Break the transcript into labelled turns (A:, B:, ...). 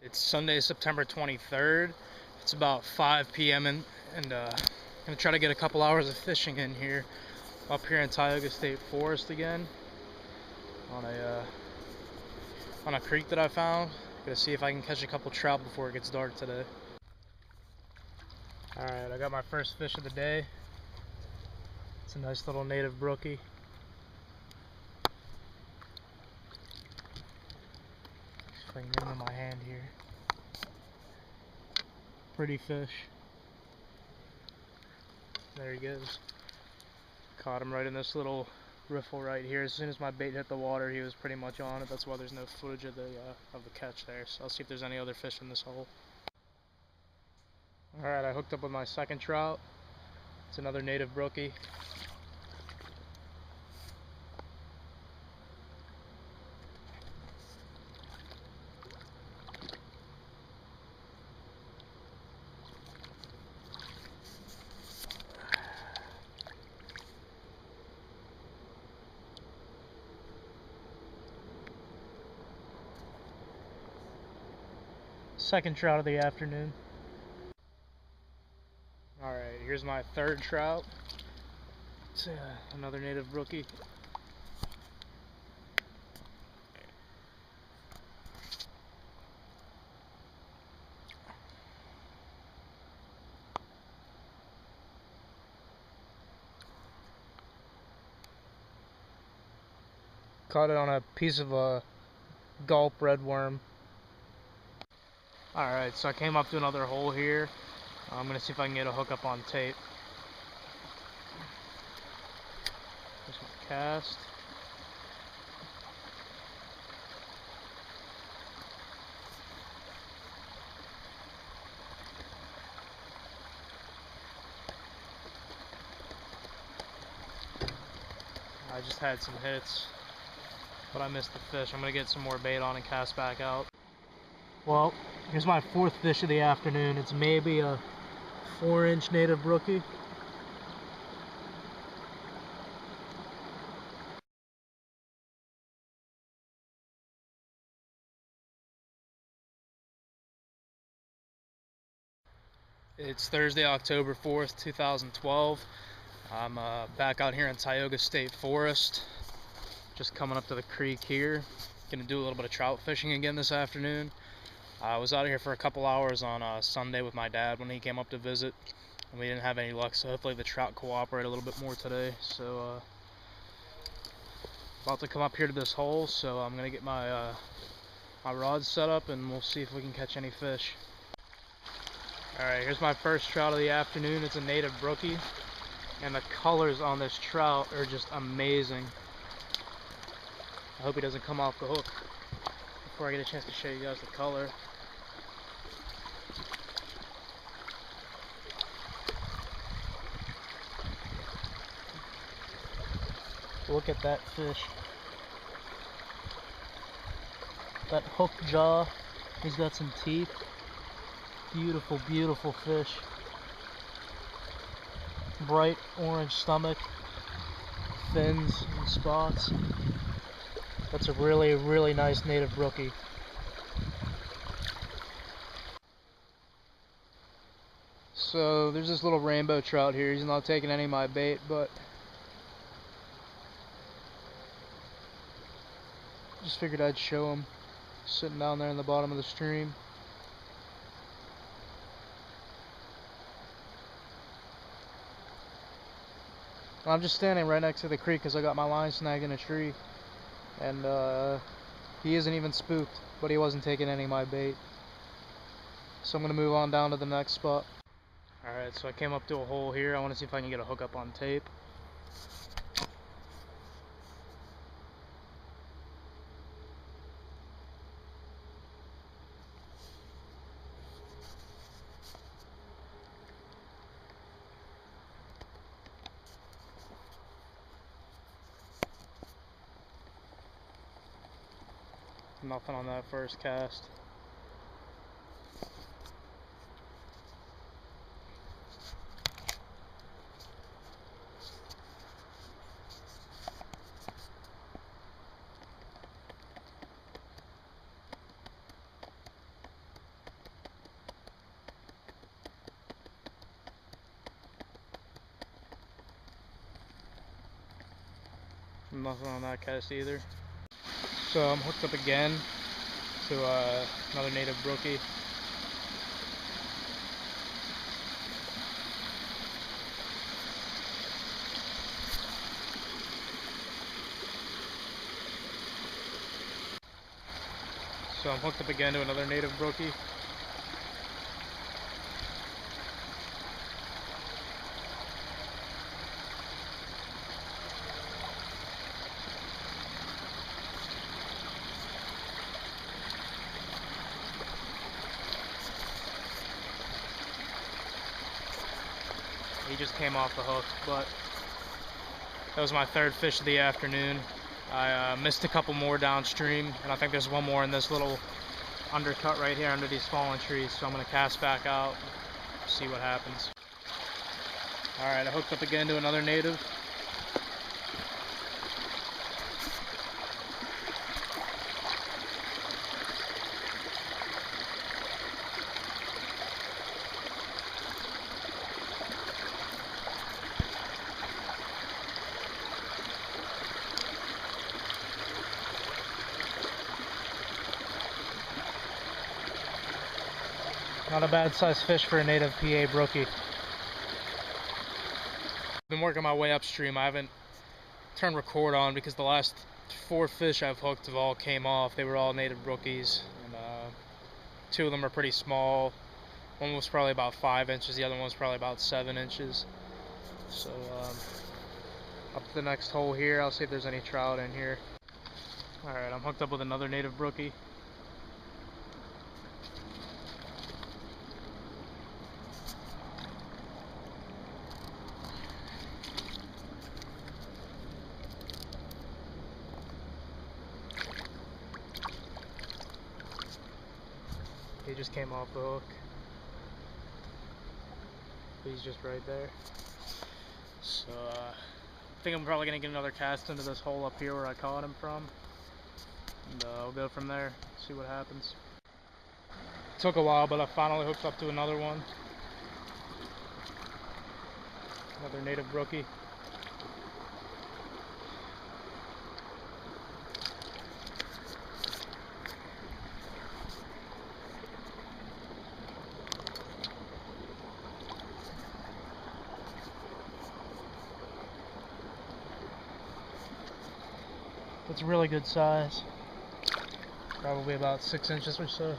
A: It's Sunday, September 23rd. It's about 5 p.m. and I'm gonna try to get a couple hours of fishing in here, up here in Tioga State Forest again, on a creek that I found. Gonna see if I can catch a couple trout before it gets dark today. All right, I got my first fish of the day. It's a nice little native brookie. See if I can get him in my hand here. Pretty fish. There he goes. Caught him right in this little riffle right here. As soon as my bait hit the water, he was pretty much on it. That's why there's no footage of the catch there. So I'll see if there's any other fish in this hole. All right, I hooked up with my second trout. It's another native brookie. Second trout of the afternoon. All right, here's my third trout. It's another native brookie. Caught it on a piece of a gulp red worm. Alright, so I came up to another hole here. I'm going to see if I can get a hook up on tape. There's my cast. I just had some hits, but I missed the fish. I'm going to get some more bait on and cast back out. Well, here's my fourth fish of the afternoon. It's maybe a 4-inch native brookie. It's Thursday, October 4th, 2012. I'm back out here in Tioga State Forest, just coming up to the creek here. Gonna do a little bit of trout fishing again this afternoon. I was out here for a couple hours on Sunday with my dad when he came up to visit, and we didn't have any luck, so hopefully the trout cooperate a little bit more today. So about to come up here to this hole, so I'm gonna get my my rod set up and we'll see if we can catch any fish. Alright, here's my first trout of the afternoon. It's a native brookie, and the colors on this trout are just amazing. I hope he doesn't come off the hook before I get a chance to show you guys the color. Look at that fish. That hook jaw, he's got some teeth. Beautiful, beautiful fish. Bright orange stomach, fins and spots. That's a really, really nice native brookie. So there's this little rainbow trout here. He's not taking any of my bait, but just figured I'd show him sitting down there in the bottom of the stream. I'm just standing right next to the creek because I got my line snagged in a tree, and he isn't even spooked, but he wasn't taking any of my bait. So I'm going to move on down to the next spot. Alright, so I came up to a hole here. I want to see if I can get a hook up on tape. Nothing on that first cast. Nothing on that cast either. So I'm hooked up again to another native brookie. So I'm hooked up again to another native brookie. He just came off the hook, but that was my third fish of the afternoon. I missed a couple more downstream, and I think there's one more in this little undercut right here under these fallen trees, so I'm going to cast back out, see what happens. Alright, I hooked up again to another native. Not a bad sized fish for a native PA brookie. Been working my way upstream. I haven't turned record on because the last 4 fish I've hooked have all came off. They were all native brookies, and 2 of them are pretty small. One was probably about 5 inches, the other one was probably about 7 inches. So up to the next hole here, I'll see if there's any trout in here. Alright, I'm hooked up with another native brookie. He just came off the hook. He's just right there. So I think I'm probably gonna get another cast into this hole up here where I caught him from, and I'll go from there, see what happens. It took a while, but I finally hooked up to another one. Another native brookie. It's really good size. Probably about 6 inches or so.